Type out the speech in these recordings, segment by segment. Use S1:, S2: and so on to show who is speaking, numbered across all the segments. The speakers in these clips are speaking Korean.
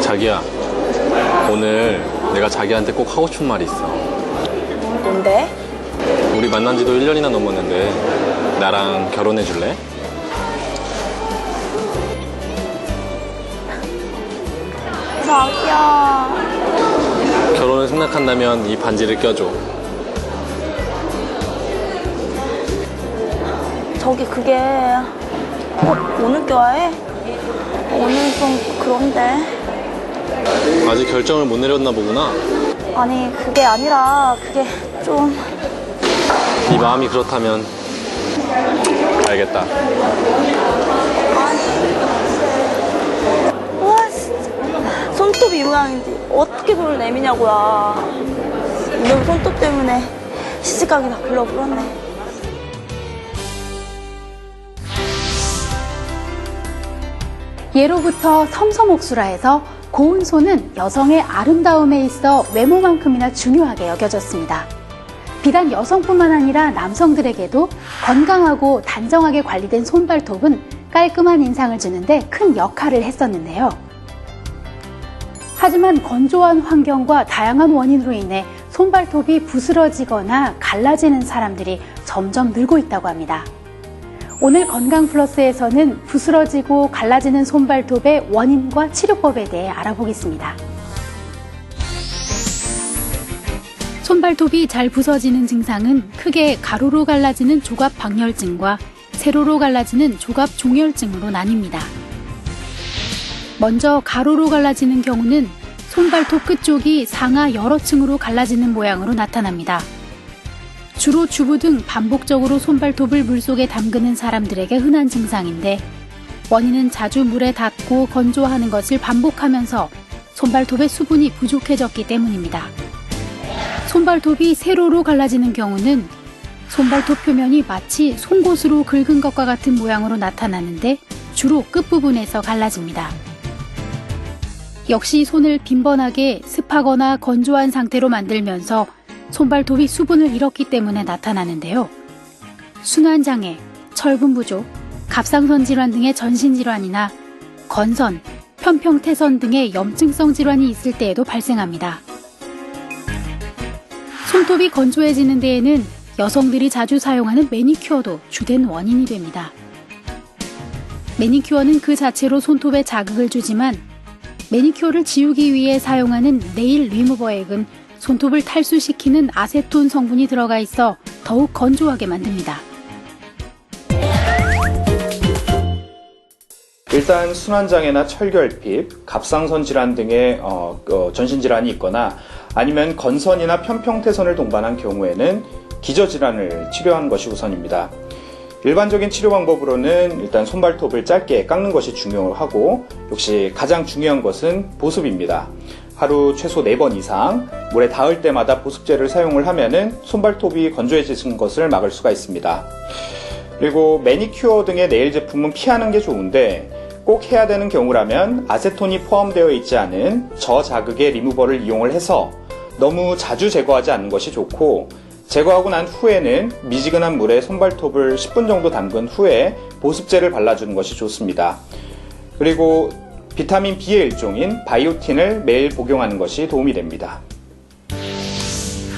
S1: 자기야, 오늘 내가 자기한테 꼭 하고 싶은 말이 있어.
S2: 뭔데?
S1: 우리 만난 지도 1년이나 넘었는데 나랑 결혼해 줄래?
S2: 자기야.
S1: 결혼을 생각한다면 이 반지를 껴줘.
S2: 저기 그게 꼭 오늘 껴야 해? 오늘 좀 그런데.
S1: 아직 결정을 못 내렸나 보구나.
S2: 아니 그게 아니라 그게 좀.
S1: 네 마음이 그렇다면 알겠다.
S2: 와 진짜 손톱이 이 모양인지 어떻게 손을 내미냐고요. 이놈 손톱 때문에 시집가기 다 불러버렸네.
S3: 예로부터 섬섬옥수라에서 고운 손은 여성의 아름다움에 있어 외모만큼이나 중요하게 여겨졌습니다. 비단 여성뿐만 아니라 남성들에게도 건강하고 단정하게 관리된 손발톱은 깔끔한 인상을 주는데 큰 역할을 했었는데요. 하지만 건조한 환경과 다양한 원인으로 인해 손발톱이 부스러지거나 갈라지는 사람들이 점점 늘고 있다고 합니다. 오늘 건강플러스에서는 부스러지고 갈라지는 손발톱의 원인과 치료법에 대해 알아보겠습니다. 손발톱이 잘 부서지는 증상은 크게 가로로 갈라지는 조갑박열증과 세로로 갈라지는 조갑종열증으로 나뉩니다. 먼저 가로로 갈라지는 경우는 손발톱 끝쪽이 상하 여러 층으로 갈라지는 모양으로 나타납니다. 주로 주부 등 반복적으로 손발톱을 물속에 담그는 사람들에게 흔한 증상인데 원인은 자주 물에 닿고 건조하는 것을 반복하면서 손발톱의 수분이 부족해졌기 때문입니다. 손발톱이 세로로 갈라지는 경우는 손발톱 표면이 마치 송곳으로 긁은 것과 같은 모양으로 나타나는데 주로 끝부분에서 갈라집니다. 역시 손을 빈번하게 습하거나 건조한 상태로 만들면서 손발톱이 수분을 잃었기 때문에 나타나는데요. 순환장애, 철분 부족, 갑상선 질환 등의 전신 질환이나 건선, 편평태선 등의 염증성 질환이 있을 때에도 발생합니다. 손톱이 건조해지는 데에는 여성들이 자주 사용하는 매니큐어도 주된 원인이 됩니다. 매니큐어는 그 자체로 손톱에 자극을 주지만 매니큐어를 지우기 위해 사용하는 네일 리무버액은 손톱을 탈수시키는 아세톤 성분이 들어가 있어 더욱 건조하게 만듭니다.
S4: 일단 순환장애나 철결핍, 갑상선 질환 등의 전신질환이 있거나 아니면 건선이나 편평태선을 동반한 경우에는 기저질환을 치료하는 것이 우선입니다. 일반적인 치료 방법으로는 일단 손발톱을 짧게 깎는 것이 중요하고 역시 가장 중요한 것은 보습입니다. 하루 최소 4번 이상 물에 닿을 때마다 보습제를 사용을 하면은 손발톱이 건조해지는 것을 막을 수가 있습니다. 그리고 매니큐어 등의 네일 제품은 피하는 게 좋은데 꼭 해야 되는 경우라면 아세톤이 포함되어 있지 않은 저자극의 리무버를 이용을 해서 너무 자주 제거하지 않는 것이 좋고 제거하고 난 후에는 미지근한 물에 손발톱을 10분 정도 담근 후에 보습제를 발라주는 것이 좋습니다. 그리고 비타민 B의 일종인 바이오틴을 매일 복용하는 것이 도움이 됩니다.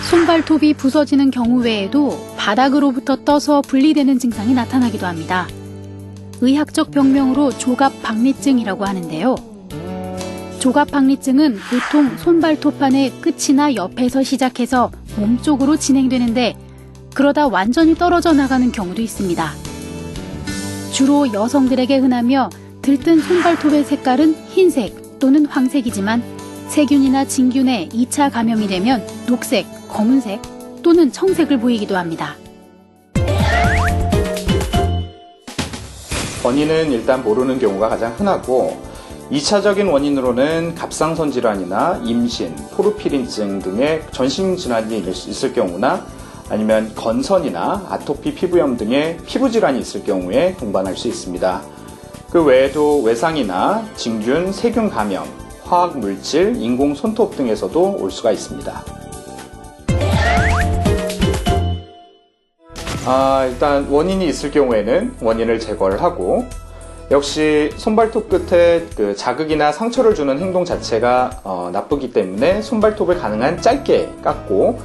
S3: 손발톱이 부서지는 경우 외에도 바닥으로부터 떠서 분리되는 증상이 나타나기도 합니다. 의학적 병명으로 조갑박리증이라고 하는데요. 조갑박리증은 보통 손발톱판의 끝이나 옆에서 시작해서 몸쪽으로 진행되는데 그러다 완전히 떨어져 나가는 경우도 있습니다. 주로 여성들에게 흔하며 들뜬 손발톱의 색깔은 흰색 또는 황색이지만 세균이나 진균에 2차 감염이 되면 녹색, 검은색 또는 청색을 보이기도 합니다.
S4: 원인은 일단 모르는 경우가 가장 흔하고 2차적인 원인으로는 갑상선 질환이나 임신, 포르피린증 등의 전신 질환이 있을 경우나 아니면 건선이나 아토피 피부염 등의 피부 질환이 있을 경우에 동반할 수 있습니다. 그 외에도 외상이나 진균, 세균 감염, 화학 물질, 인공 손톱 등에서도 올 수가 있습니다. 일단 원인이 있을 경우에는 원인을 제거를 하고 역시 손발톱 끝에 그 자극이나 상처를 주는 행동 자체가 나쁘기 때문에 손발톱을 가능한 짧게 깎고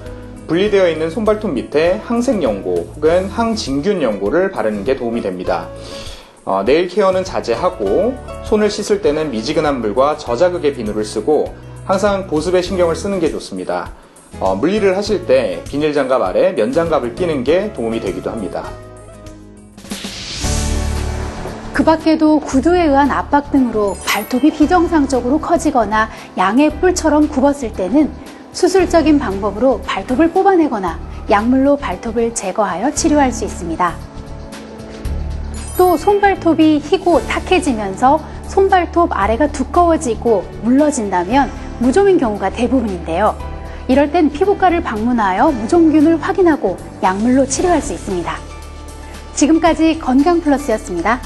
S4: 분리되어 있는 손발톱 밑에 항생 연고 혹은 항진균 연고를 바르는 게 도움이 됩니다. 네일 케어는 자제하고 손을 씻을 때는 미지근한 물과 저자극의 비누를 쓰고 항상 보습에 신경을 쓰는 게 좋습니다. 물일을 하실 때 비닐 장갑 아래 면 장갑을 끼는 게 도움이 되기도 합니다.
S3: 그 밖에도 구두에 의한 압박 등으로 발톱이 비정상적으로 커지거나 양의 뿔처럼 굽었을 때는 수술적인 방법으로 발톱을 뽑아내거나 약물로 발톱을 제거하여 치료할 수 있습니다. 또 손발톱이 희고 탁해지면서 손발톱 아래가 두꺼워지고 물러진다면 무좀인 경우가 대부분인데요. 이럴 땐 피부과를 방문하여 무좀균을 확인하고 약물로 치료할 수 있습니다. 지금까지 건강플러스였습니다.